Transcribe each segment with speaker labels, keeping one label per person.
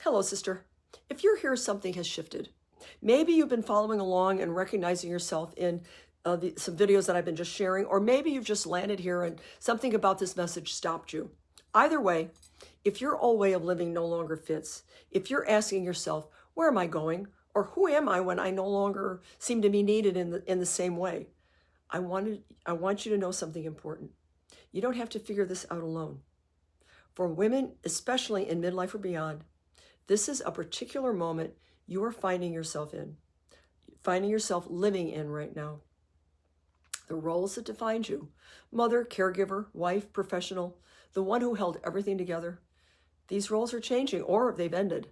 Speaker 1: Hello, sister. If you're here, something has shifted. Maybe you've been following along and recognizing yourself in some videos that I've been just sharing, or maybe you've just landed here and something about this message stopped you. Either way, if your old way of living no longer fits, if you're asking yourself, where am I going? Or who am I when I no longer seem to be needed in the same way? I want you to know something important. You don't have to figure this out alone. For women, especially in midlife or beyond, this is a particular moment you are finding yourself living in right now. The roles that defined you, mother, caregiver, wife, professional, the one who held everything together, these roles are changing or they've ended.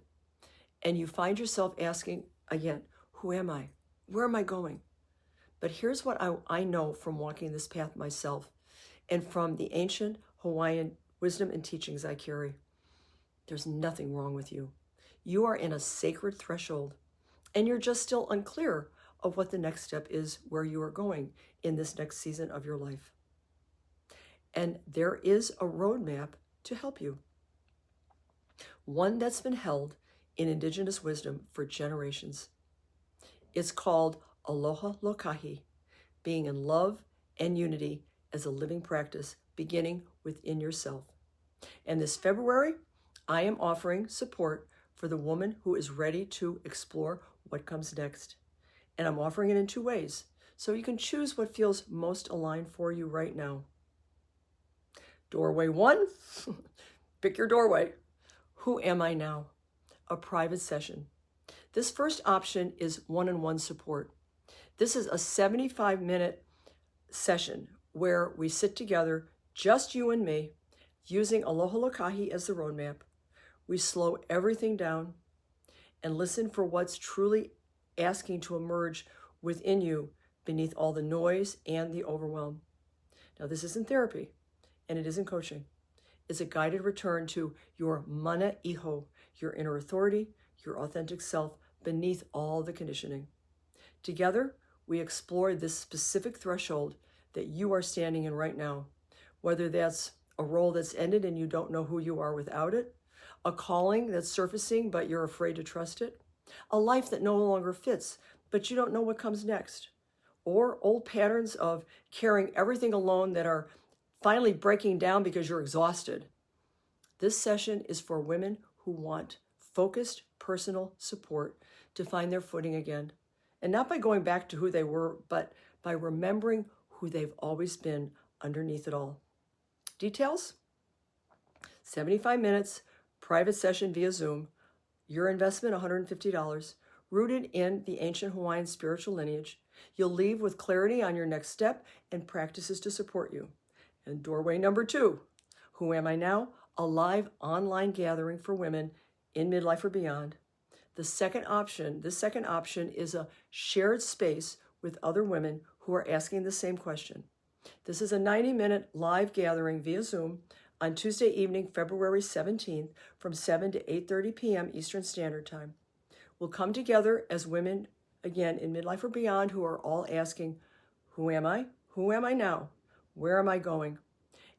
Speaker 1: And you find yourself asking again, who am I? Where am I going? But here's what I know from walking this path myself and from the ancient Hawaiian wisdom and teachings I carry. There's nothing wrong with you. You are in a sacred threshold, and you're just still unclear of what the next step is, where you are going in this next season of your life. And there is a roadmap to help you. One that's been held in indigenous wisdom for generations. It's called Aloha Lokahi, being in love and unity as a living practice, beginning within yourself. And this February, I am offering support for the woman who is ready to explore what comes next. And I'm offering it in 2 ways, so you can choose what feels most aligned for you right now. Doorway 1, pick your doorway. Who am I now? A private session. This first option is one-on-one support. This is a 75-minute session where we sit together, just you and me, using Aloha Lokahi as the roadmap. We slow everything down and listen for what's truly asking to emerge within you beneath all the noise and the overwhelm. Now, this isn't therapy, and it isn't coaching. It's a guided return to your mana iho, your inner authority, your authentic self, beneath all the conditioning. Together, we explore this specific threshold that you are standing in right now, whether that's a role that's ended and you don't know who you are without it, a calling that's surfacing but you're afraid to trust it, a life that no longer fits but you don't know what comes next, or old patterns of carrying everything alone that are finally breaking down because you're exhausted. This session is for women who want focused personal support to find their footing again, and not by going back to who they were, but by remembering who they've always been underneath it all. Details? 75 minutes, private session via Zoom, your investment $150, rooted in the ancient Hawaiian spiritual lineage. You'll leave with clarity on your next step and practices to support you. And doorway number 2, who am I now? A live online gathering for women in midlife or beyond. This second option is a shared space with other women who are asking the same question. This is a 90-minute live gathering via Zoom on Tuesday evening, February 17th from 7 to 8:30 p.m. Eastern Standard Time. We'll come together as women, again, in midlife or beyond, who are all asking, who am I? Who am I now? Where am I going?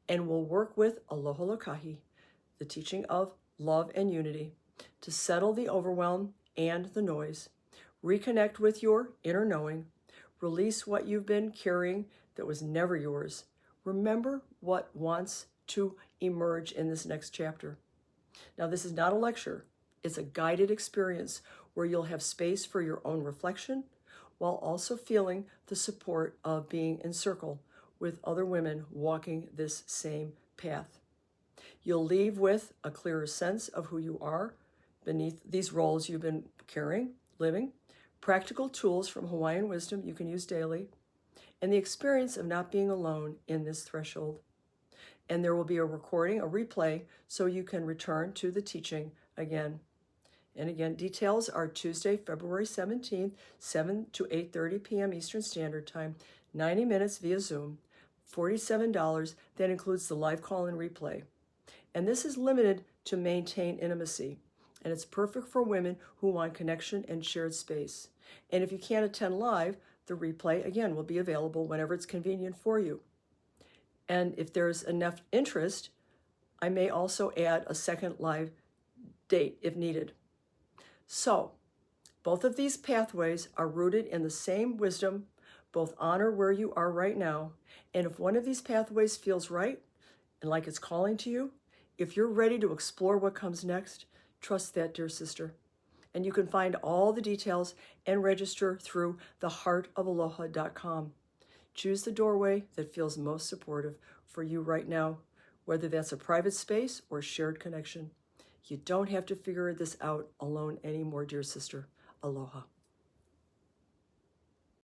Speaker 1: And we'll work with Aloha Lokahi, the teaching of love and unity, to settle the overwhelm and the noise, reconnect with your inner knowing, release what you've been carrying that was never yours. Remember what wants to emerge in this next chapter. Now, this is not a lecture. It's a guided experience where you'll have space for your own reflection while also feeling the support of being in circle with other women walking this same path. You'll leave with a clearer sense of who you are beneath these roles you've been carrying, living, practical tools from Hawaiian wisdom you can use daily, and the experience of not being alone in this threshold. And there will be a recording, a replay, so you can return to the teaching again. And again, details are Tuesday, February 17th, 7 to 8:30 p.m. Eastern Standard Time, 90 minutes via Zoom, $47. That includes the live call and replay. And this is limited to maintain intimacy. And it's perfect for women who want connection and shared space. And if you can't attend live, the replay, again, will be available whenever it's convenient for you. And if there's enough interest, I may also add a second live date if needed. So, both of these pathways are rooted in the same wisdom. Both honor where you are right now. And if one of these pathways feels right and like it's calling to you, if you're ready to explore what comes next, trust that, dear sister. And you can find all the details and register through theheartofaloha.com. Choose the doorway that feels most supportive for you right now, whether that's a private space or shared connection. You don't have to figure this out alone anymore, dear sister. Aloha.